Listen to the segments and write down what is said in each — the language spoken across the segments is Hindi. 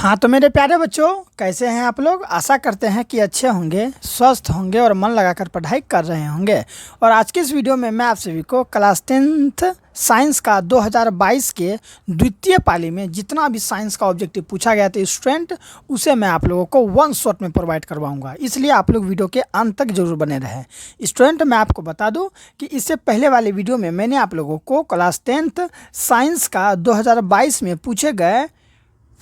हाँ तो मेरे प्यारे बच्चों, कैसे हैं आप लोग। आशा करते हैं कि अच्छे होंगे, स्वस्थ होंगे और मन लगाकर पढ़ाई कर रहे होंगे। और आज के इस वीडियो में मैं आप सभी को क्लास 10th साइंस का 2022 के द्वितीय पाली में जितना भी साइंस का ऑब्जेक्टिव पूछा गया था स्टूडेंट, उसे मैं आप लोगों को वन शॉट में प्रोवाइड करवाऊंगा। इसलिए आप लोग वीडियो के अंत तक जरूर बने रहें। स्टूडेंट, मैं आपको बता दूं कि इससे पहले वाले वीडियो में मैंने आप लोगों को क्लास 10th साइंस का 2022 में पूछे गए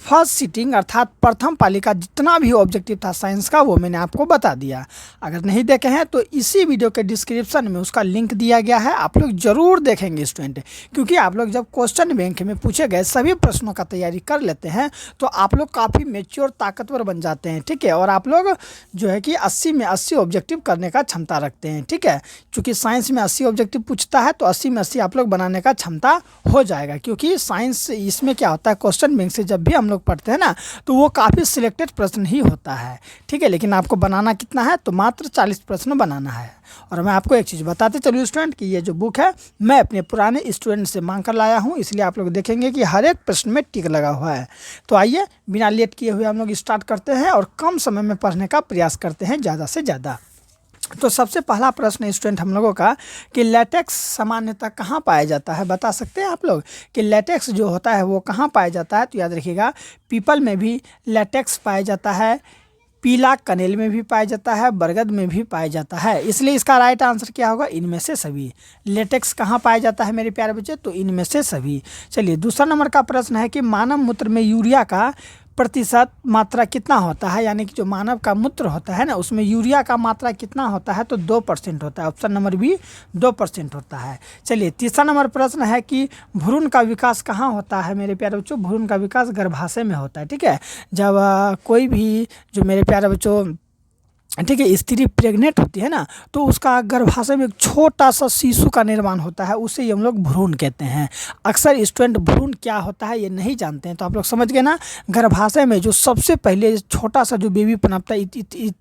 फर्स्ट सिटिंग अर्थात प्रथम पाली का जितना भी ऑब्जेक्टिव था साइंस का, वो मैंने आपको बता दिया। अगर नहीं देखे हैं तो इसी वीडियो के डिस्क्रिप्शन में उसका लिंक दिया गया है, आप लोग ज़रूर देखेंगे स्टूडेंट। क्योंकि आप लोग जब क्वेश्चन बैंक में पूछे गए सभी प्रश्नों का तैयारी कर लेते हैं तो आप लोग काफ़ी मेच्योर ताकतवर बन जाते हैं, ठीक है। और आप लोग जो है कि 80 में 80 ऑब्जेक्टिव करने का क्षमता रखते हैं, ठीक है। चूँकि साइंस में 80 ऑब्जेक्टिव पूछता है तो 80 में 80 आप लोग बनाने का क्षमता हो जाएगा। क्योंकि साइंस इसमें क्या होता है, क्वेश्चन बैंक से जब भी हम लोग पढ़ते हैं ना तो वो काफ़ी सिलेक्टेड प्रश्न ही होता है, ठीक है। लेकिन आपको बनाना कितना है, तो मात्र 40 प्रश्न बनाना है। और मैं आपको एक चीज़ बताते चलूँ स्टूडेंट कि ये जो बुक है मैं अपने पुराने स्टूडेंट से मांग कर लाया हूँ, इसलिए आप लोग देखेंगे कि हर एक प्रश्न में टिक लगा हुआ है। तो आइए बिना लेट किए हुए हम लोग स्टार्ट करते हैं और कम समय में पढ़ने का प्रयास करते हैं ज़्यादा से ज़्यादा। तो सबसे पहला प्रश्न स्टूडेंट हम लोगों का कि लेटेक्स सामान्यतः कहाँ पाया जाता है, बता सकते हैं आप लोग कि लेटेक्स जो होता है वो कहाँ पाया जाता है। तो याद रखिएगा, पीपल में भी लेटेक्स पाया जाता है, पीला कनेल में भी पाया जाता है, बरगद में भी पाया जाता है। इसलिए इसका राइट आंसर क्या होगा, इनमें से सभी। लेटेक्स कहाँ पाया जाता है मेरे प्यारे बच्चे, तो इनमें से सभी। चलिए दूसरा नंबर का प्रश्न है कि मानव मूत्र में यूरिया का प्रतिशत मात्रा कितना होता है, यानी कि जो मानव का मूत्र होता है ना उसमें यूरिया का मात्रा कितना होता है, तो 2% होता है। ऑप्शन नंबर बी 2% होता है। चलिए तीसरा नंबर प्रश्न है कि भ्रूण का विकास कहाँ होता है मेरे प्यारे बच्चों, भ्रूण का विकास गर्भाशय में होता है, ठीक है। जब कोई भी जो मेरे प्यारे बच्चों, ठीक है, स्त्री प्रेग्नेंट होती है ना तो उसका गर्भाशय में एक छोटा सा शिशु का निर्माण होता है, उसे हम लोग भ्रूण कहते हैं। अक्सर स्टूडेंट भ्रूण क्या होता है ये नहीं जानते हैं, तो आप लोग समझ गए ना। गर्भाशय में जो सबसे पहले छोटा सा जो बेबी पनपता है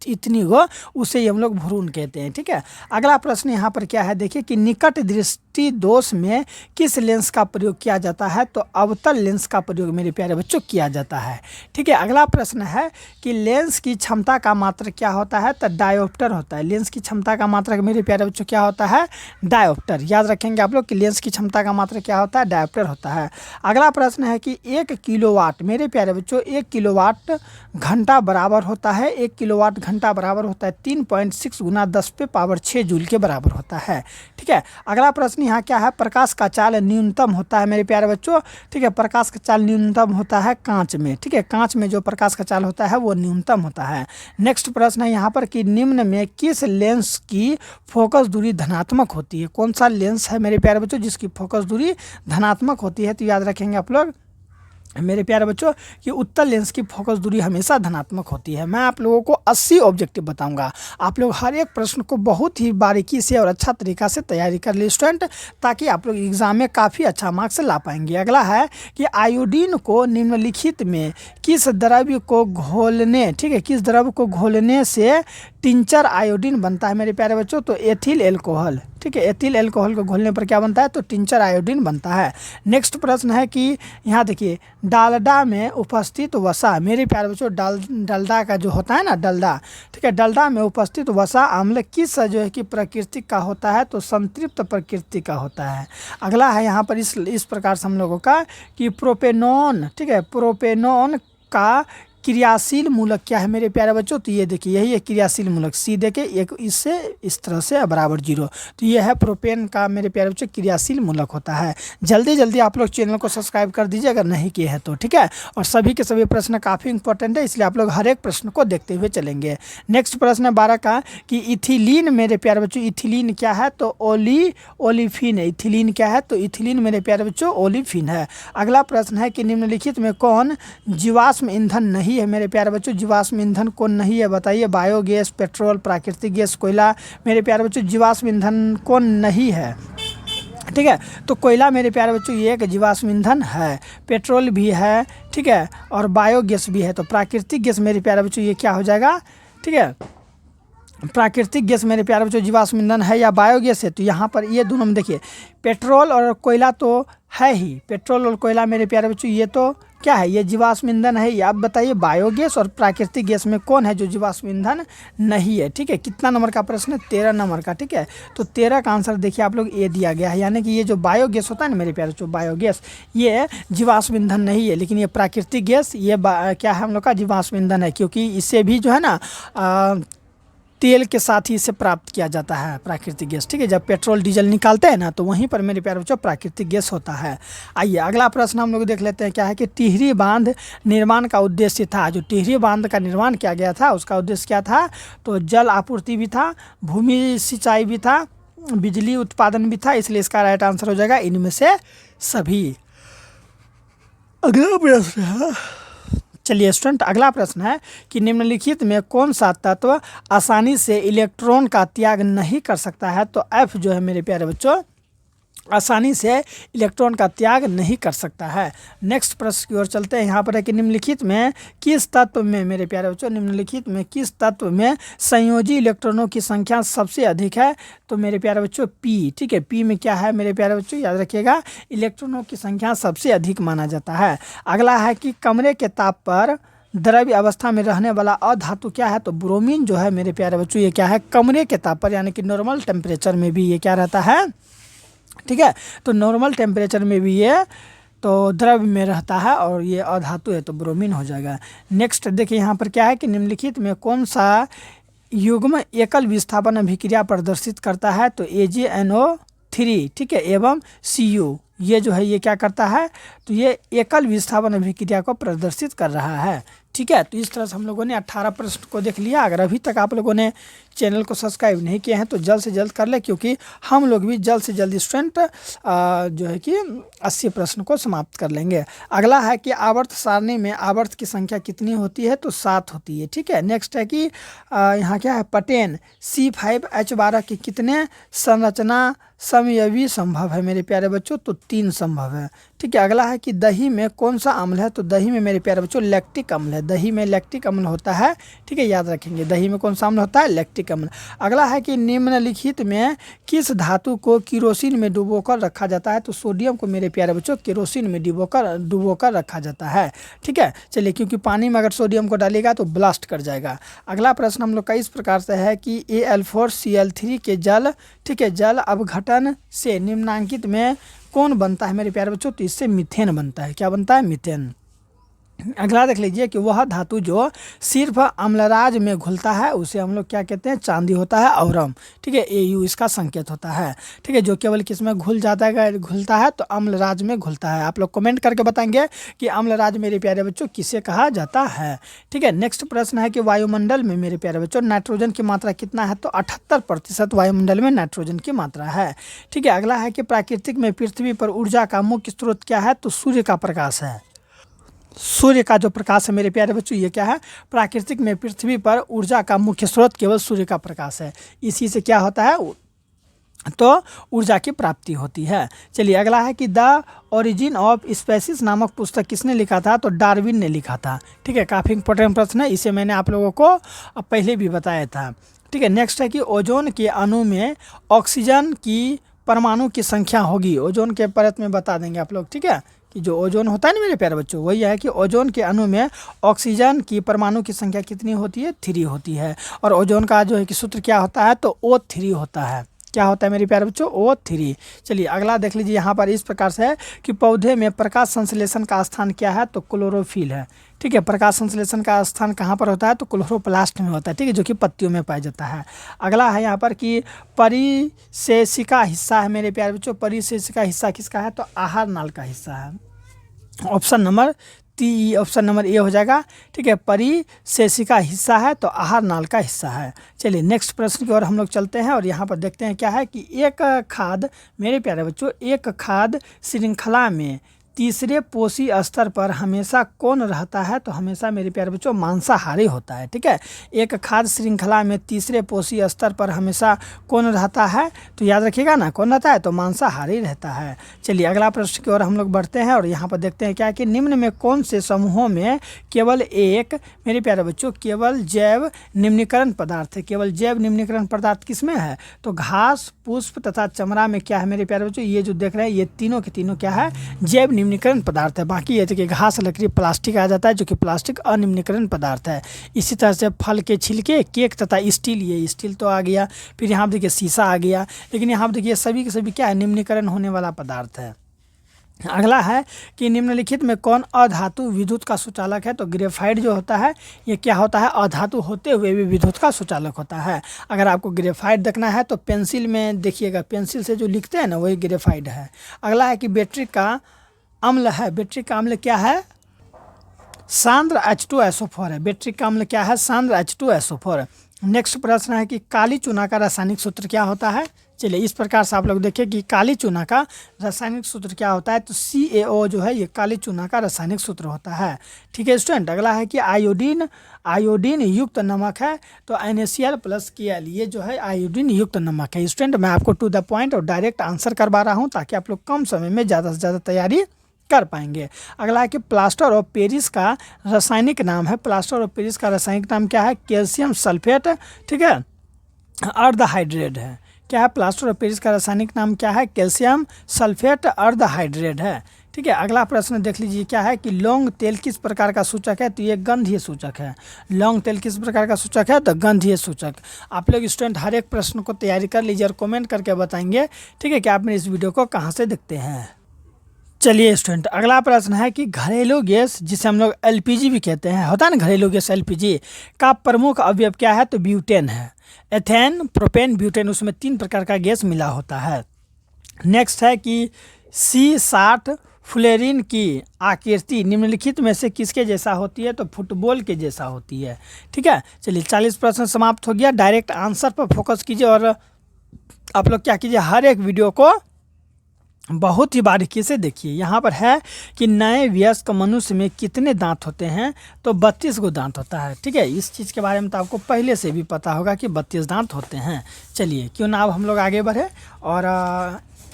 इतनी हो, उसे हम लोग भ्रूण कहते हैं, ठीक है। अगला प्रश्न यहाँ पर क्या है, देखिए कि निकट दृष्टि दोष में किस लेंस का प्रयोग किया जाता है, तो अवतल लेंस का प्रयोग मेरे प्यारे बच्चों किया जाता है, ठीक है। अगला प्रश्न है कि लेंस की क्षमता का मात्रक क्या होता है, तो डायोप्टर होता है। लेंस की क्षमता का मात्रक मेरे प्यारे बच्चों क्या होता है, डायोप्टर। याद रखेंगे आप लोग कि लेंस की क्षमता का मात्रक क्या होता है, डायोप्टर होता है। अगला प्रश्न है कि 1 किलोवाट मेरे प्यारे बच्चों 1 किलोवाट घंटा बराबर होता है, 1 किलोवाट घंटा बराबर होता है 3.6 गुना 10⁻6 जूल के बराबर होता है, ठीक है। अगला प्रश्न यहाँ क्या है, प्रकाश का चाल न्यूनतम होता है मेरे प्यारे बच्चों, ठीक है। प्रकाश का चाल न्यूनतम होता है कांच में, ठीक है। कांच में जो प्रकाश का चाल होता है वो न्यूनतम होता है। नेक्स्ट प्रश्न है यहाँ पर कि निम्न में किस लेंस की फोकस दूरी धनात्मक होती है, कौन सा लेंस है मेरे प्यारे बच्चों जिसकी फोकस दूरी धनात्मक होती है। तो याद रखेंगे आप लोग मेरे प्यारे बच्चों कि उत्तल लेंस की फोकस दूरी हमेशा धनात्मक होती है। मैं आप लोगों को 80 ऑब्जेक्टिव बताऊंगा, आप लोग हर एक प्रश्न को बहुत ही बारीकी से और अच्छा तरीका से तैयारी कर ले स्टूडेंट, ताकि आप लोग एग्जाम में काफ़ी अच्छा मार्क्स ला पाएंगे। अगला है कि आयोडीन को निम्नलिखित में किस द्रव्य को घोलने, ठीक है, किस द्रव्य को घोलने से टिंचर आयोडीन बनता है मेरे प्यारे बच्चों, तो एथिल एल्कोहल, ठीक है। एथिल एल्कोहल को घोलने पर क्या बनता है, तो टिंचर आयोडीन बनता है। नेक्स्ट प्रश्न है कि यहाँ देखिए डालडा में उपस्थित वसा मेरे प्यारे बच्चों, डालडा का जो होता है ना डालडा, ठीक है, डालडा में उपस्थित वसा अम्ल किस जो है कि प्रकृति का होता है, तो संतृप्त प्रकृति का होता है। अगला है यहाँ पर इस प्रकार से हम लोगों का कि प्रोपेनॉन, ठीक है, प्रोपेनॉन का क्रियाशील मूलक क्या है मेरे प्यारे बच्चों, तो ये देखिए यही है क्रियाशील मूलक, सी देके एक इससे इस तरह से बराबर 0, तो ये है प्रोपेन का मेरे प्यारे बच्चों क्रियाशील मूलक होता है। जल्दी जल्दी आप लोग चैनल को सब्सक्राइब कर दीजिए अगर नहीं किए हैं तो, ठीक है। और सभी के सभी प्रश्न काफ़ी इंपॉर्टेंट है, इसलिए आप लोग हर एक प्रश्न को देखते हुए चलेंगे। नेक्स्ट प्रश्न है 12 का कि इथिलीन मेरे प्यारे बच्चों, इथिलीन क्या है, तो ओलिफिन है। इथिलीन क्या है, तो इथिलीन मेरे प्यारे बच्चों ओलिफिन है। अगला प्रश्न है कि निम्नलिखित में कौन जीवाश्म ईंधन नहीं है मेरे प्यारे बच्चों, जीवाश्म ईंधन कौन नहीं है बताइए, बायोगैस, पेट्रोल, प्राकृतिक गैस, कोयला। मेरे प्यारे बच्चों जीवाश्म ईंधन कौन नहीं है, ठीक है, तो कोयला मेरे प्यारे बच्चों ये एक जीवाश्म ईंधन है, पेट्रोल भी है, ठीक है, और बायोगैस भी है। तो प्राकृतिक गैस मेरे प्यारे बच्चों ये क्या हो जाएगा, ठीक है, प्राकृतिक गैस मेरे प्यारे बच्चों जीवाश्म ईंधन है या बायोगैस है। तो यहाँ पर ये दोनों में देखिए पेट्रोल और कोयला तो है ही, पेट्रोल और कोयला मेरे प्यारे बच्चों ये तो क्या है ये जीवाश्म ईंधन है ये? आप बताइए बायोगैस और प्राकृतिक गैस में कौन है जो जीवाश्म ईंधन नहीं है? ठीक है, कितना नंबर का प्रश्न है? 13 नंबर का। ठीक है, तो 13 का आंसर देखिए आप लोग ए दिया गया है, यानी कि ये जो बायोगैस होता है ना मेरे प्यारे बच्चों, बायोगैस ये जीवाश्म ईंधन नहीं है, लेकिन ये प्राकृतिक गैस ये क्या है हम लोग का जीवाश्म ईंधन है, क्योंकि इससे भी जो है ना तेल के साथ ही इसे प्राप्त किया जाता है प्राकृतिक गैस। ठीक है, जब पेट्रोल डीजल निकालते हैं ना तो वहीं पर मेरे प्यारे बच्चों प्राकृतिक गैस होता है। आइए अगला प्रश्न हम लोग देख लेते हैं, क्या है कि टिहरी बांध निर्माण का उद्देश्य था। जो टिहरी बांध का निर्माण किया गया था उसका उद्देश्य क्या था? तो जल आपूर्ति भी था, भूमि सिंचाई भी था, बिजली उत्पादन भी था, इसलिए इसका राइट आंसर हो जाएगा इनमें से सभी। अगला प्रश्न है, चलिए स्टूडेंट अगला प्रश्न है कि निम्नलिखित में कौन सा तत्व आसानी से इलेक्ट्रॉन का त्याग नहीं कर सकता है? तो एफ जो है मेरे प्यारे बच्चों आसानी से इलेक्ट्रॉन का त्याग नहीं कर सकता है। नेक्स्ट प्रश्न की ओर चलते हैं। यहाँ पर है कि निम्नलिखित में किस तत्व में मेरे प्यारे बच्चों निम्नलिखित में किस तत्व में संयोजी इलेक्ट्रॉनों की संख्या सबसे अधिक है? तो मेरे प्यारे बच्चों पी। ठीक है, पी में क्या है मेरे प्यारे बच्चों याद रखिएगा, इलेक्ट्रॉनों की संख्या सबसे अधिक माना जाता है। अगला है कि कमरे के ताप पर द्रव्य अवस्था में रहने वाला अधातु क्या है? तो ब्रोमीन जो है मेरे प्यारे बच्चों ये क्या है? कमरे के ताप पर यानी कि नॉर्मल टेम्परेचर में भी ये क्या रहता है? ठीक है, तो नॉर्मल टेम्परेचर में भी ये तो द्रव्य में रहता है और ये अधातु है तो ब्रोमीन हो जाएगा। नेक्स्ट देखिए यहाँ पर क्या है कि निम्नलिखित में कौन सा युग्म एकल विस्थापन अभिक्रिया प्रदर्शित करता है? तो AgNO3 ठीक है एवं Cu ये जो है ये क्या करता है? तो ये एकल विस्थापन अभिक्रिया को प्रदर्शित कर रहा है। ठीक है, तो इस तरह से हम लोगों ने 18 प्रश्न को देख लिया। अगर अभी तक आप लोगों ने चैनल को सब्सक्राइब नहीं किए हैं तो जल्द से जल्द कर ले, क्योंकि हम लोग भी जल्द से जल्द स्टूडेंट जो है कि 80 प्रश्न को समाप्त कर लेंगे। अगला है कि आवर्त सारणी में आवर्त की संख्या कितनी होती है? तो 7 होती है। ठीक है, नेक्स्ट है कि यहाँ क्या है, पटेन C5H12 के कितने संरचना समयवी संभव है मेरे प्यारे बच्चों? तो 3 संभव है। ठीक है, अगला है कि दही में कौन सा अम्ल है? तो दही में मेरे प्यारे बच्चों लैक्टिक अम्ल है। दही में लैक्टिक अम्ल होता है। ठीक है, याद रखेंगे दही में कौन सा अम्ल होता है? लैक्टिक अम्ल। अगला है कि निम्नलिखित में किस धातु को केरोसिन में डुबोकर रखा जाता है? तो सोडियम को मेरे प्यारे बच्चों केरोसिन में डुबोकर रखा जाता है। ठीक है, चलिए क्योंकि पानी में अगर सोडियम को डालेगा तो ब्लास्ट कर जाएगा। अगला प्रश्न हम लोग का इस प्रकार से है कि Al4Cl3 के जल ठीक है जल अपघटन से निम्नांकित में कौन बनता है मेरे प्यारे बच्चों? तो इससे मीथेन बनता है। क्या बनता है? मीथेन। अगला देख लीजिए कि वह धातु जो सिर्फ अम्लराज में घुलता है उसे हम लोग क्या कहते हैं? चांदी होता है। औरम ठीक है Au इसका संकेत होता है। ठीक है, जो केवल किस में घुल जाता है घुलता है? तो अम्लराज में घुलता है। आप लोग कमेंट करके बताएंगे कि अम्लराज मेरे प्यारे बच्चों किसे कहा जाता है। ठीक है, नेक्स्ट प्रश्न है कि वायुमंडल में मेरे प्यारे बच्चों नाइट्रोजन की मात्रा कितना है? तो 78% वायुमंडल में नाइट्रोजन की मात्रा है। ठीक है, अगला है कि प्राकृतिक में पृथ्वी पर ऊर्जा का मुख्य स्रोत क्या है? तो सूर्य का प्रकाश है। सूर्य का जो प्रकाश है मेरे प्यारे बच्चों ये क्या है? प्राकृतिक में पृथ्वी पर ऊर्जा का मुख्य स्रोत केवल सूर्य का प्रकाश है। इसी से क्या होता है? तो ऊर्जा की प्राप्ति होती है। चलिए अगला है कि द ओरिजिन ऑफ स्पेसीज नामक पुस्तक किसने लिखा था? तो डार्विन ने लिखा था। ठीक है, काफ़ी इंपॉर्टेंट प्रश्न है, इसे मैंने आप लोगों को पहले भी बताया था। ठीक है, नेक्स्ट है कि ओजोन के अणु में ऑक्सीजन की परमाणु की संख्या होगी। ओजोन के परत में बता देंगे आप लोग। ठीक है, कि जो ओजोन होता है ना मेरे प्यारे बच्चों वही है कि ओजोन के अणु में ऑक्सीजन की परमाणु की संख्या कितनी होती है? 3 होती है। और ओजोन का जो है कि सूत्र क्या होता है? तो O3 होता है। क्या होता है मेरे प्यारे बच्चों? O3। चलिए अगला देख लीजिए, यहाँ पर इस प्रकार से है कि पौधे में प्रकाश संश्लेषण का स्थान क्या है? तो क्लोरोफिल है। ठीक है, प्रकाश संश्लेषण का स्थान कहाँ पर होता है? तो क्लोरोप्लास्ट में होता है। ठीक है, जो कि पत्तियों में पाया जाता है। अगला है यहाँ पर कि परिशेषिका हिस्सा है मेरे प्यारे बच्चों। परिशेषिका हिस्सा किसका है? तो आहार नाल का हिस्सा है। ऑप्शन नंबर ए हो जाएगा। ठीक है, परिशेषिका हिस्सा है तो आहार नाल का हिस्सा है। चलिए नेक्स्ट प्रश्न की ओर हम लोग चलते हैं और यहाँ पर देखते हैं क्या है कि एक खाद मेरे प्यारे बच्चों एक खाद श्रृंखला में तीसरे पोषी स्तर पर हमेशा कौन रहता है? तो हमेशा मेरे प्यारे बच्चों मांसाहारी होता है। ठीक है, एक खाद्य श्रृंखला में तीसरे पोषी स्तर पर हमेशा कौन रहता है? तो याद रखिएगा ना, कौन रहता है? तो मांसाहारी रहता है। चलिए अगला प्रश्न की ओर हम लोग बढ़ते हैं और यहाँ पर देखते हैं क्या कि निम्न में कौन से समूहों में केवल एक मेरे प्यारे बच्चों केवल जैव निम्नीकरण पदार्थ है? केवल जैव निम्नीकरण पदार्थ किस में है? तो घास, पुष्प तथा चमड़ा में क्या है मेरे प्यारे बच्चों? ये जो देख रहे हैं ये तीनों के तीनों क्या है? जैव निम्नीकरण निम्नीकरण पदार्थ है। बाकी ये देखिए घास, लकड़ी, प्लास्टिक आ जाता है जो कि प्लास्टिक अनिम्नीकरण पदार्थ है। इसी तरह से फल के छिलके, केक तथा स्टील, ये स्टील तो आ गया। फिर यहाँ पर देखिए शीशा आ गया। लेकिन यहाँ पर देखिए सभी के सभी क्या है, निम्नीकरण होने वाला पदार्थ है। अगला है कि निम्नलिखित में कौन अधातु विद्युत का सुचालक है। तो ग्रेफाइट जो होता है ये क्या होता है, अधातु होते हुए भी विद्युत का सुचालक होता है। अगर आपको ग्रेफाइट देखना है तो पेंसिल में देखिएगा, पेंसिल से जो लिखते हैं ना वही ग्रेफाइट है। अगला है कि बैटरी का अम्ल है। बैटरी का अम्ल क्या है, सांद्र H2SO4 है। बैटरी का अम्ल क्या है, सांद्र H2SO4। नेक्स्ट प्रश्न है कि काली चूना का रासायनिक सूत्र क्या होता है। चलिए इस प्रकार से आप लोग देखिए कि काली चूना का रासायनिक सूत्र क्या होता है। तो CaO जो है ये काली चूना का रासायनिक सूत्र होता है। ठीक है स्टूडेंट। अगला है कि आयोडीन युक्त नमक है। तो NaCl+Kl ये जो है आयोडीन युक्त नमक है। स्टूडेंट मैं आपको टू द पॉइंट और डायरेक्ट आंसर करवा रहा हूँ ताकि आप लोग कम समय में ज़्यादा से ज़्यादा तैयारी कर पाएंगे। अगला है कि प्लास्टर ऑफ पेरिस का रासायनिक नाम है। प्लास्टर ऑफ पेरिस का रासायनिक नाम क्या है, कैल्शियम सल्फेट। ठीक है, अर्धहाइड्रेट है। क्या है, प्लास्टर ऑफ पेरिस का रासायनिक नाम क्या है, कैल्शियम सल्फेट अर्धहाइड्रेट है। ठीक है। अगला प्रश्न देख लीजिए क्या है कि लौंग तेल किस प्रकार का सूचक है। तो ये गंधीय सूचक है। लौंग तेल किस प्रकार का सूचक है, तो गंधीय सूचक। आप लोग स्टूडेंट हर एक प्रश्न को तैयारी कर लीजिए और कमेंट करके बताएंगे, ठीक है, कि आप मेरे इस वीडियो को कहाँ से देखते हैं। चलिए स्टूडेंट अगला प्रश्न है कि घरेलू गैस जिसे हम लोग LPG भी कहते हैं, होता है ना घरेलू गैस LPG का प्रमुख अवयव क्या है। तो ब्यूटेन है। एथेन, प्रोपेन, ब्यूटेन, उसमें 3 प्रकार का गैस मिला होता है। नेक्स्ट है कि C60 फ्लोरीन की आकृति निम्नलिखित में से किसके जैसा होती है। तो फुटबॉल के जैसा होती है। ठीक है। चलिए 40 प्रश्न समाप्त हो गया। डायरेक्ट आंसर पर फोकस कीजिए और आप लोग क्या कीजिए, हर एक वीडियो को बहुत ही बारीकी से देखिए। यहाँ पर है कि नए वयस्क मनुष्य में कितने दांत होते हैं। तो 32 को दांत होता है। ठीक है। इस चीज़ के बारे में तो आपको पहले से भी पता होगा कि 32 दांत होते हैं। चलिए क्यों ना अब हम लोग आगे बढ़े और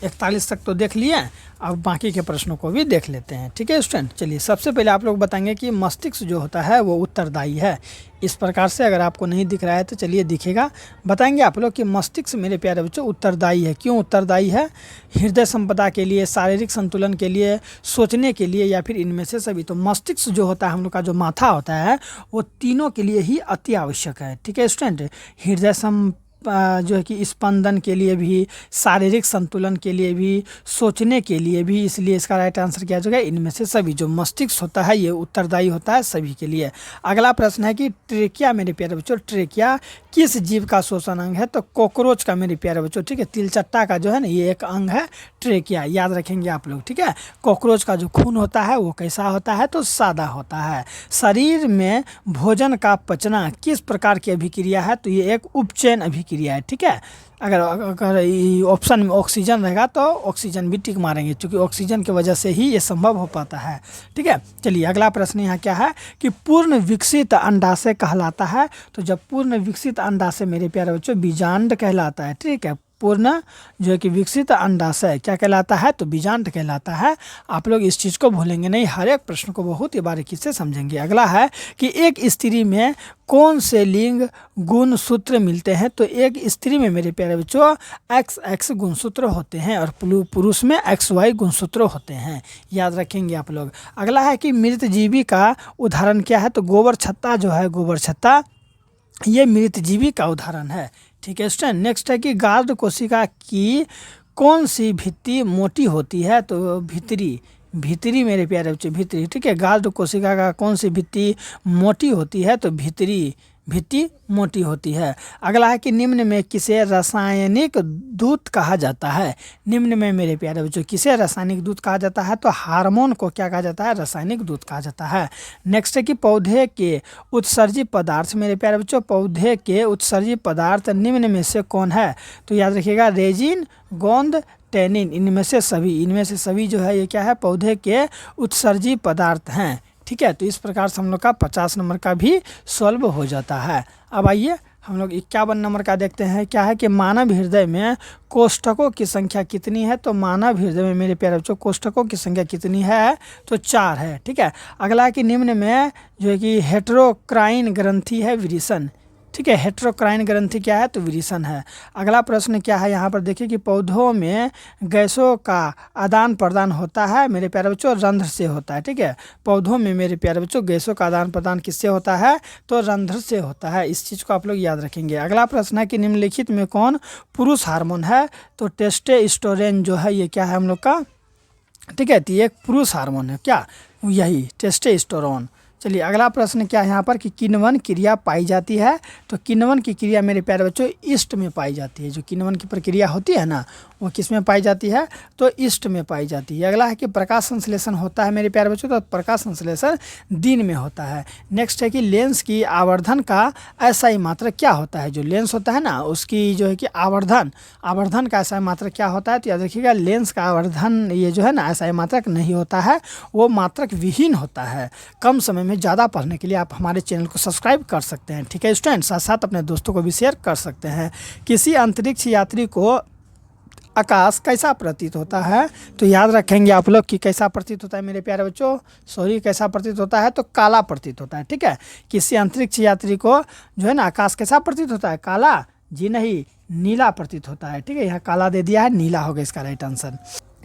41 तक तो देख लिए, अब बाकी के प्रश्नों को भी देख लेते हैं। ठीक है स्टूडेंट। चलिए सबसे पहले आप लोग बताएंगे कि मस्तिष्क जो होता है वो उत्तरदायी है। इस प्रकार से अगर आपको नहीं दिख रहा है तो चलिए दिखेगा। बताएंगे आप लोग कि मस्तिष्क मेरे प्यारे बच्चों उत्तरदायी है। क्यों उत्तरदायी है, हृदय संपदा के लिए, शारीरिक संतुलन के लिए, सोचने के लिए, या फिर इनमें से सभी। तो मस्तिष्क जो होता है हम लोग का जो माथा होता है वो तीनों के लिए ही अति आवश्यक है। ठीक है स्टूडेंट। हृदय जो है कि स्पंदन के लिए भी, शारीरिक संतुलन के लिए भी, सोचने के लिए भी, इसलिए इसका राइट आंसर क्या हो जाएगा, इनमें से सभी। जो मस्तिष्क होता है ये उत्तरदायी होता है सभी के लिए। अगला प्रश्न है कि ट्रेकिया मेरे प्यारे बच्चों, ट्रेकिया किस जीव का श्वसन अंग है। तो कॉकरोच का मेरे प्यारे बच्चों। ठीक है। तिलचट्टा का जो है ना ये एक अंग है ट्रेकिया, याद रखेंगे आप लोग। ठीक है। कॉकरोच का जो खून होता है वो कैसा होता है, तो सादा होता है। शरीर में भोजन का पचना किस प्रकार की अभिक्रिया है। तो ये एक उपचयन अभिक्रिया है। ठीक है। अगर ऑप्शन में ऑक्सीजन रहेगा तो ऑक्सीजन भी टिक मारेंगे, क्योंकि ऑक्सीजन की वजह से ही ये संभव हो पाता है। ठीक है। चलिए अगला प्रश्न यहाँ क्या है कि पूर्ण विकसित अंडाशय कहलाता है। तो जब पूर्ण विकसित अंडाशय मेरे प्यारे बच्चों बीजांड कहलाता है। ठीक है। पूर्ण जो है कि विकसित अंडाशय क्या कहलाता है, तो बीजांड कहलाता है। आप लोग इस चीज़ को भूलेंगे नहीं, हर एक प्रश्न को बहुत ही बारीकी से समझेंगे। अगला है कि एक स्त्री में कौन से लिंग गुणसूत्र मिलते हैं। तो एक स्त्री में मेरे प्यारे बच्चों XX गुणसूत्र होते हैं और पुरुष में XY गुणसूत्र होते हैं, याद रखेंगे आप लोग। अगला है कि मृत जीवी का उदाहरण क्या है। तो गोबर छत्ता जो है, गोबर छत्ता ये मृत जीवी का उदाहरण है। ठीक है स्टूडेंट। नेक्स्ट है कि गार्ड कोशिका की कौन सी भित्ति मोटी होती है। तो भीतरी मेरे प्यारे बच्चे, भीतरी। ठीक है। गार्ड कोशिका का कौन सी भित्ति मोटी होती है। तो भित्ति मोटी होती है। अगला है कि निम्न में किसे रासायनिक दूत कहा जाता है। निम्न में मेरे प्यारे बच्चों किसे रासायनिक दूत कहा जाता है। तो हार्मोन को क्या कहा जाता है, रासायनिक दूत कहा जाता है। नेक्स्ट है कि पौधे के उत्सर्जी पदार्थ मेरे प्यारे बच्चों, पौधे के उत्सर्जी पदार्थ निम्न में से कौन है। तो याद रखिएगा रेजिन, गोंद, टैनिन, इनमें से सभी जो है ये क्या है, पौधे के उत्सर्जी पदार्थ हैं। ठीक है। तो इस प्रकार से हम लोग का 50 नंबर का भी सॉल्व हो जाता है। अब आइए हम लोग 51 नंबर का देखते हैं। क्या है कि मानव हृदय में कोष्ठकों की संख्या कितनी है। तो मानव हृदय में मेरे प्यारे बच्चों कोष्ठकों की संख्या कितनी है, तो 4 है। ठीक है। अगला है कि निम्न में जो है कि हेटेरोक्राइन ग्रंथि है विरिसन। ठीक है। हेटेरोक्राइन ग्रंथि क्या है? तो विरेचन है। अगला प्रश्न क्या है यहाँ पर देखिए कि पौधों में गैसों का आदान प्रदान होता है मेरे प्यारे बच्चों, रंध्र से होता है। ठीक है, पौधों में मेरे प्यारे बच्चों गैसों का आदान प्रदान किससे होता है? तो रंध्र से होता है। इस चीज़ को आप लोग याद रखेंगे। अगला प्रश्न है कि निम्नलिखित में कौन पुरुष हार्मोन है? तो टेस्टोस्टेरोन जो है ये क्या है हम लोग का? ठीक है, तो ये एक पुरुष हार्मोन है। क्या? यही टेस्टोस्टेरोन। चलिए अगला प्रश्न क्या है यहाँ पर कि किण्वन क्रिया पाई जाती है? तो किण्वन की क्रिया मेरे प्यारे बच्चों ईस्ट में पाई जाती है। जो किण्वन की प्रक्रिया होती है ना, वो किस में पाई जाती है? तो ईस्ट में पाई जाती है। अगला है कि प्रकाश संश्लेषण होता है मेरे प्यारे बच्चों, तो प्रकाश संश्लेषण दिन में होता है। नेक्स्ट है कि लेंस की आवर्धन का ऐसा मात्रक क्या होता है? जो लेंस होता है ना, उसकी जो है कि आवर्धन का ऐसा मात्रक क्या होता है? तो याद रखिएगा, लेंस का आवर्धन ये जो है ना ऐसा मात्रक नहीं होता है, वो मात्रक विहीन होता है। कम समय में ज़्यादा पढ़ने के लिए आप हमारे चैनल को सब्सक्राइब कर सकते हैं। ठीक है स्टूडेंट, साथ साथ अपने दोस्तों को भी शेयर कर सकते हैं। किसी अंतरिक्ष यात्री को आकाश कैसा प्रतीत होता है? तो याद रखेंगे आप लोग कि कैसा प्रतीत होता है मेरे प्यारे बच्चों, कैसा प्रतीत होता है? तो काला प्रतीत होता है। ठीक है, किसी अंतरिक्ष यात्री को जो है ना आकाश कैसा प्रतीत होता है? काला? जी नहीं, नीला प्रतीत होता है। ठीक है, यहाँ काला दे दिया है, नीला होगा इसका राइट आंसर।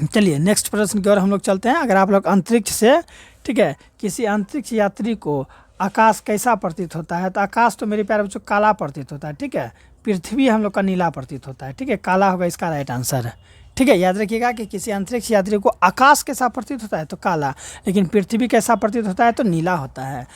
चलिए नेक्स्ट प्रश्न की ओर हम लोग चलते हैं। अगर आप लोग अंतरिक्ष से, ठीक है, किसी अंतरिक्ष यात्री को आकाश कैसा प्रतीत होता है? तो आकाश तो मेरे प्यारे बच्चों काला प्रतीत होता है। ठीक है, पृथ्वी हम लोग का नीला प्रतीत होता है। ठीक है, काला होगा इसका राइट आंसर। ठीक है, याद रखिएगा कि किसी अंतरिक्ष यात्री को आकाश कैसा प्रतीत होता है? तो काला, लेकिन पृथ्वी कैसा प्रतीत होता है? तो नीला होता है।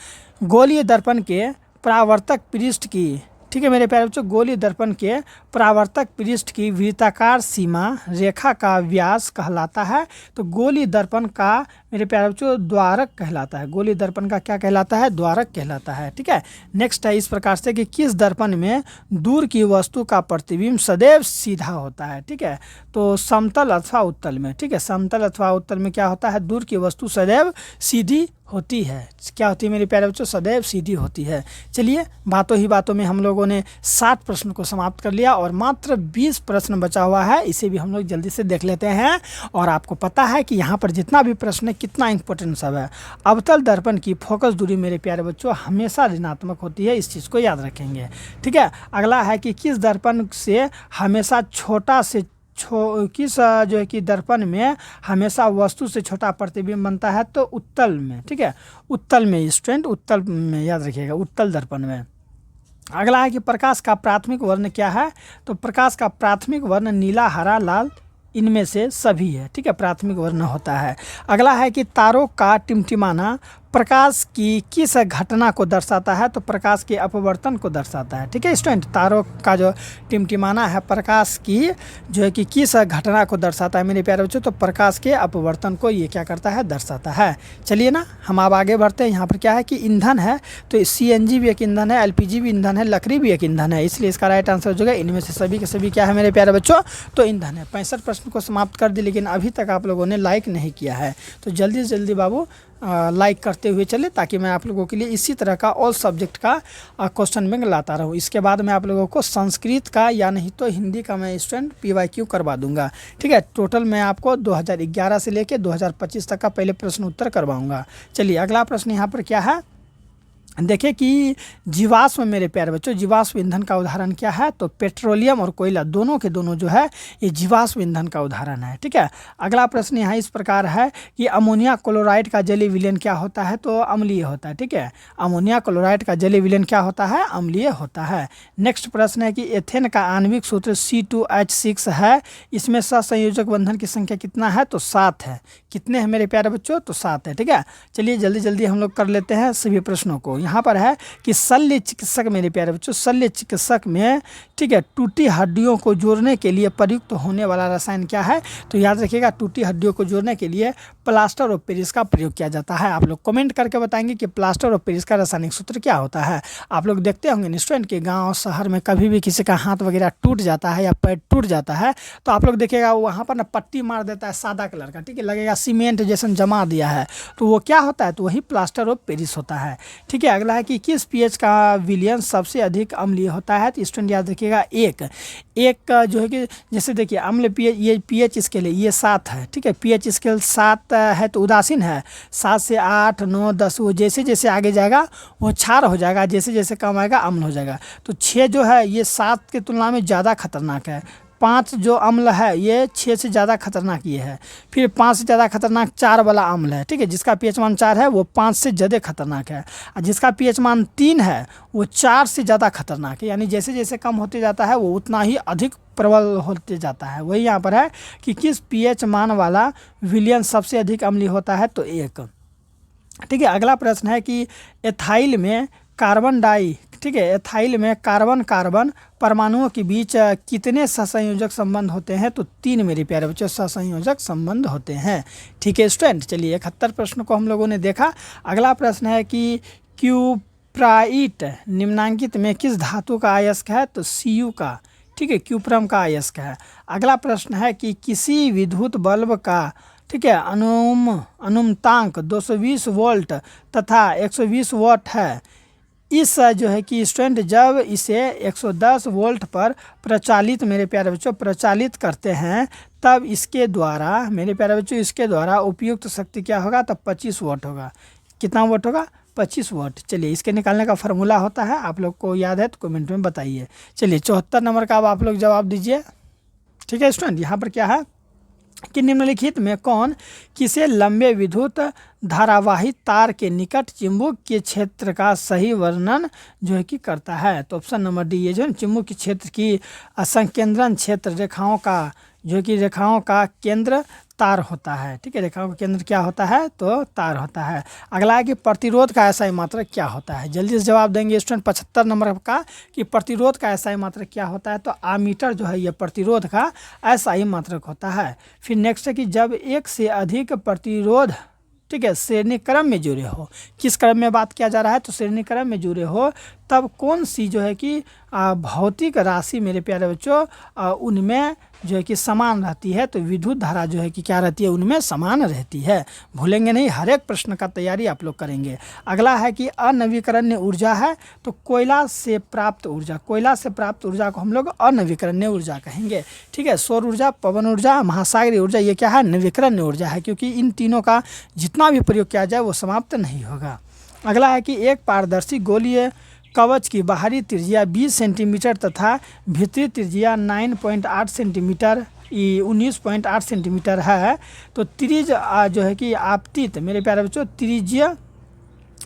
गोलीय दर्पण के परावर्तक पृष्ठ की, ठीक है मेरे प्यारे बच्चों, गोलीय दर्पण के परावर्तक पृष्ठ की वृत्ताकार सीमा रेखा का व्यास कहलाता है। तो गोलीय दर्पण का मेरे प्यारे बच्चों द्वारक कहलाता है। गोलीय दर्पण का क्या कहलाता है? द्वारक कहलाता है। ठीक है, नेक्स्ट है इस प्रकार से कि किस दर्पण में दूर की वस्तु का प्रतिबिंब सदैव सीधा होता है? ठीक है, तो समतल अथवा उत्तल में। ठीक है, समतल अथवा उत्तल में क्या होता है? दूर की वस्तु सदैव सीधी होती है। क्या होती है मेरे प्यारे बच्चों? सदैव सीधी होती है। चलिए बातों ही बातों में हम लोगों ने 60 प्रश्न को समाप्त कर लिया और मात्र 20 प्रश्न बचा हुआ है, इसे भी हम लोग जल्दी से देख लेते हैं। और आपको पता है कि यहाँ पर जितना भी प्रश्न है कितना इंपॉर्टेंट सब है। अवतल दर्पण की फोकस दूरी मेरे प्यारे बच्चों हमेशा ऋणात्मक होती है, इस चीज़ को याद रखेंगे। ठीक है, अगला है कि किस दर्पण से हमेशा छोटा से किस जो है कि दर्पण में हमेशा वस्तु से छोटा प्रतिबिंब बनता है? तो उत्तल में। ठीक है, उत्तल में स्टूडेंट, उत्तल में याद रखिएगा, उत्तल दर्पण में। अगला है कि प्रकाश का प्राथमिक वर्ण क्या है? तो प्रकाश का प्राथमिक वर्ण नीला, हरा, लाल, इनमें से सभी है। ठीक है, प्राथमिक वर्ण होता है। अगला है कि तारों का टिमटिमाना प्रकाश की किस घटना को दर्शाता है? तो प्रकाश के अपवर्तन को दर्शाता है। ठीक है स्टूडेंट, तारों का जो टिमटिमाना है प्रकाश की जो है कि किस घटना को दर्शाता है मेरे प्यारे बच्चों? तो प्रकाश के अपवर्तन को ये क्या करता है? दर्शाता है। चलिए ना हम अब आगे बढ़ते हैं। यहाँ पर क्या है कि ईंधन है, तो CNG भी एक ईंधन है, LPG भी ईंधन है, लकड़ी भी एक ईंधन है, इसलिए इसका राइट आंसर जो है इनमें से सभी के सभी क्या है मेरे प्यारे बच्चों? तो ईंधन है। 65 प्रश्न को समाप्त कर दी, लेकिन अभी तक आप लोगों ने लाइक नहीं किया है, तो जल्दी से जल्दी बाबू लाइक करते हुए चले, ताकि मैं आप लोगों के लिए इसी तरह का ऑल सब्जेक्ट का क्वेश्चन बैंक लाता रहूँ। इसके बाद मैं आप लोगों को संस्कृत का या नहीं तो हिंदी का मैं स्टूडेंट PYQ करवा दूंगा। ठीक है, टोटल मैं आपको 2011 से लेके 2025 तक का पहले प्रश्न उत्तर करवाऊँगा। चलिए अगला प्रश्न यहाँ पर क्या है? देखिए कि जीवाश्म मेरे प्यारे बच्चों, जीवाश्म ईंधन का उदाहरण क्या है? तो पेट्रोलियम और कोयला दोनों के दोनों जो है ये जीवाश्म ईंधन का उदाहरण है। ठीक है, अगला प्रश्न यहाँ इस प्रकार है कि अमोनिया क्लोराइड का जलीय विलयन क्या होता है? तो अम्लीय होता है। ठीक है, अमोनिया क्लोराइड का जलीय विलयन क्या होता है? अम्लीय होता है। नेक्स्ट प्रश्न है कि एथेन का आणविक सूत्र C2H6 है, इसमें सहसंयोजक बंधन की संख्या कितना है? तो 7 है। कितने हैं मेरे प्यारे बच्चों? तो 7 है। ठीक है, चलिए जल्दी जल्दी हम लोग कर लेते हैं सभी प्रश्नों को। यहाँ पर है कि शल्य चिकित्सक मेरे प्यारे बच्चों, शल्य चिकित्सक में, ठीक है, टूटी हड्डियों को जोड़ने के लिए प्रयुक्त होने वाला रसायन क्या है? तो याद रखिएगा, टूटी हड्डियों को जोड़ने के लिए प्लास्टर ऑफ पेरिस का प्रयोग किया जाता है। आप लोग कमेंट करके बताएंगे कि प्लास्टर ऑफ पेरिस का रासायनिक सूत्र क्या होता है। आप लोग देखते होंगे स्टूडेंट के गाँव शहर में कभी भी किसी का हाथ वगैरह टूट जाता है या पैर टूट जाता है, तो आप लोग देखिएगा वहाँ पर ना पट्टी मार देता है सादा कलर का। ठीक है, लगेगा सीमेंट जैसा जमा दिया है, तो वो क्या होता है? तो वही प्लास्टर ऑफ पेरिस होता है। ठीक है, अगला है कि किस पीएच का विलयन सबसे अधिक अम्लीय होता है? तो स्टूडेंट याद रखिएगा एक का जो है कि जैसे देखिए अम्ल पीएच, ये पीएच स्केल है, ये 7 है, ठीक है। पीएच स्केल 7 है तो उदासीन है। 7 से 8, 9, 10 वो जैसे जैसे आगे जाएगा वो क्षार हो जाएगा, जैसे जैसे कम आएगा अम्ल हो जाएगा। तो 6 जो है ये 7 की तुलना में ज़्यादा खतरनाक है। 5 जो अम्ल है ये 6 से ज़्यादा खतरनाक ये है। फिर 5 से ज़्यादा खतरनाक 4 वाला अम्ल है, ठीक है, जिसका पीएच मान 4 है वो 5 से ज़्यादा खतरनाक है। और जिसका पीएच मान 3 है वो 4 से ज़्यादा खतरनाक है। यानी जैसे जैसे कम होते जाता है वो उतना ही अधिक प्रबल होते जाता है। वही यहाँ पर है कि किस पीएच मान वाला विलयन सबसे अधिक अम्लीय होता है? तो 1, ठीक है। अगला प्रश्न है कि एथाइल में कार्बन डाई, ठीक है, एथाइल में कार्बन कार्बन परमाणुओं के बीच कितने सहसंयोजक संबंध होते हैं? तो 3 मेरे प्यारे बच्चों सहसंयोजक संबंध होते हैं, ठीक है स्टूडेंट। चलिए 71 प्रश्न को हम लोगों ने देखा। अगला प्रश्न है कि क्यूप्राइट निम्नांकित में किस धातु का अयस्क है? तो Cu का, ठीक है, क्यूप्रम का अयस्क है। अगला प्रश्न है कि किसी विद्युत बल्ब का, ठीक है, अनुमतांक 220 वोल्ट तथा 120 वाट है। इस जो है कि स्टूडेंट जब इसे 110 वोल्ट पर प्रचालित, मेरे प्यारे बच्चों, प्रचालित करते हैं तब इसके द्वारा, मेरे प्यारे बच्चों, इसके द्वारा उपयुक्त शक्ति क्या होगा? तब 25 वाट होगा। कितना वाट होगा? 25 वाट। चलिए इसके निकालने का फार्मूला होता है, आप लोग को याद है तो कमेंट में बताइए। चलिए 74 नंबर का अब आप लोग जवाब दीजिए, ठीक है स्टूडेंट। यहाँ पर क्या है कि निम्नलिखित में कौन किसे लंबे विद्युत धारावाही तार के निकट चुंबक के क्षेत्र का सही वर्णन जो है कि करता है? तो ऑप्शन नंबर डी, ये जो है चुंबक के क्षेत्र की संकेंद्रण क्षेत्र रेखाओं का, जो कि रेखाओं का केंद्र तार होता है, ठीक है। रेखाओं का केंद्र क्या होता है? तो तार होता है। अगला है कि प्रतिरोध का एसआई मात्रक क्या होता है? जल्दी से जवाब देंगे स्टूडेंट 75 नंबर का कि प्रतिरोध का एसआई मात्रक क्या होता है? तो आमीटर जो है ये प्रतिरोध का एसआई मात्रक होता है। फिर नेक्स्ट है कि जब एक से अधिक प्रतिरोध, ठीक है, श्रेणी क्रम में जुड़े हो, किस क्रम में बात किया जा रहा है? तो श्रेणी क्रम में जुड़े हो तब कौन सी जो है कि भौतिक राशि, मेरे प्यारे बच्चों, उनमें जो है कि समान रहती है? तो विद्युत धारा जो है कि क्या रहती है? उनमें समान रहती है। भूलेंगे नहीं, हर एक प्रश्न का तैयारी आप लोग करेंगे। अगला है कि अनवीकरणीय ऊर्जा है तो कोयला से प्राप्त ऊर्जा, कोयला से प्राप्त ऊर्जा को हम लोग अनवीकरणीय ऊर्जा कहेंगे, ठीक है। सौर ऊर्जा, पवन ऊर्जा, महासागरीय ऊर्जा, ये क्या है? नवीकरणीय ऊर्जा है, क्योंकि इन तीनों का जितना भी प्रयोग किया जाए वो समाप्त नहीं होगा। अगला है कि एक पारदर्शी गोलीय कवच की बाहरी त्रिज्या 20 सेंटीमीटर तथा भीतरी त्रिज्या 9.8 सेंटीमीटर 19.8 सेंटीमीटर है। तो त्रिज जो है कि आपतित, मेरे प्यारे बच्चों, त्रिज्या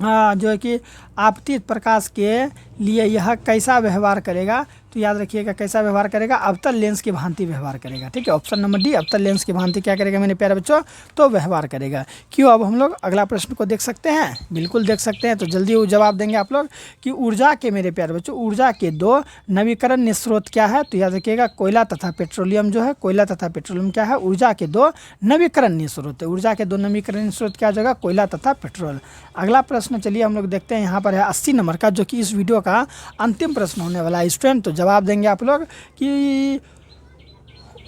जो है कि आपतित प्रकाश के लिए यह कैसा व्यवहार करेगा? तो याद रखिएगा कैसा व्यवहार करेगा? अवतल लेंस की भांति व्यवहार करेगा, ठीक है। ऑप्शन नंबर डी, अवतल लेंस की भांति क्या करेगा मेरे प्यारे बच्चों? तो व्यवहार करेगा। क्यों? अब हम लोग अगला प्रश्न को देख सकते हैं, बिल्कुल देख सकते हैं। तो जल्दी वो जवाब देंगे आप लोग कि ऊर्जा के, मेरे प्यारे बच्चों, ऊर्जा के 2 नवीकरणीय स्रोत क्या है? तो याद रखिएगा कोयला तथा पेट्रोलियम जो है, कोयला तथा पेट्रोलियम क्या है? ऊर्जा के 2 नवीकरणीय स्रोत है। ऊर्जा के 2 नवीकरणीय स्रोत क्या जगह? कोयला तथा पेट्रोल। अगला प्रश्न चलिए हम लोग देखते हैं, यहाँ पर है 80 नंबर का, जो कि इस वीडियो का अंतिम प्रश्न होने वाला है स्टूडेंट। तो जवाब देंगे आप लोग कि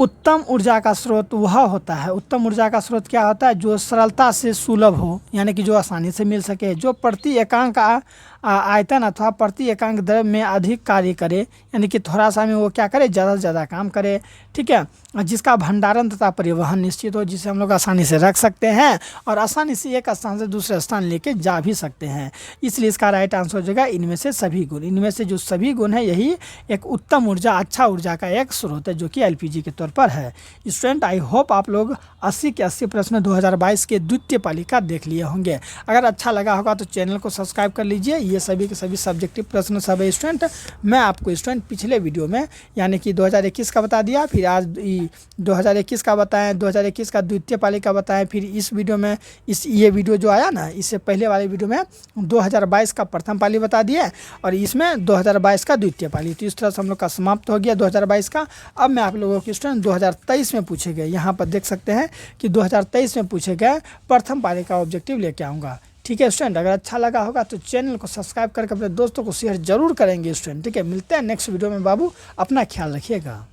उत्तम ऊर्जा का स्रोत वह होता है, उत्तम ऊर्जा का स्रोत क्या होता है? जो सरलता से सुलभ हो, यानी कि जो आसानी से मिल सके, जो प्रति एकांक आयतन अथवा प्रति एकांक द्रव्य में अधिक कार्य करे, यानी कि थोड़ा सा में वो क्या करे? ज़्यादा से ज़्यादा काम करे, ठीक है। जिसका भंडारण तथा परिवहन निश्चित हो, जिसे हम लोग आसानी से रख सकते हैं और आसानी से एक स्थान से दूसरे स्थान लेके जा भी सकते हैं। इसलिए इसका राइट आंसर हो जाएगा इनमें से सभी गुण। इनमें से जो सभी गुण है यही एक उत्तम ऊर्जा, अच्छा ऊर्जा का एक स्रोत है, जो कि एलपीजी के तौर पर है। स्टूडेंट आई होप आप लोग 80 के 80 प्रश्न 2022 के द्वितीय पालिका देख लिए होंगे। अगर अच्छा लगा होगा तो चैनल को सब्सक्राइब कर लीजिए। ये सभी के सभी सब्जेक्टिव प्रश्न सब है स्टूडेंट। मैं आपको स्टूडेंट पिछले वीडियो में यानी कि 2021 का बता दिया, फिर आज 2021 का बताएं, 2021 का द्वितीय पालिका बताएं, फिर इस वीडियो में ये वीडियो जो आया ना, इससे पहले वाले वीडियो में 2022 का प्रथम पाली बता दिए और इसमें 2022 का द्वितीय पाली। तो इस तरह से हम लोग का समाप्त हो गया 2022 का। अब मैं आप लोगों के स्टूडेंट 2023 में पूछे गए, यहाँ पर देख सकते हैं कि 2023 में पूछे गए प्रथम पाली का ऑब्जेक्टिव लेके आऊँगा, ठीक है स्टूडेंट। अगर अच्छा लगा होगा तो चैनल को सब्सक्राइब करके अपने दोस्तों को शेयर जरूर करेंगे स्टूडेंट, ठीक है। मिलते हैं नेक्स्ट वीडियो में। बाबू अपना ख्याल रखिएगा।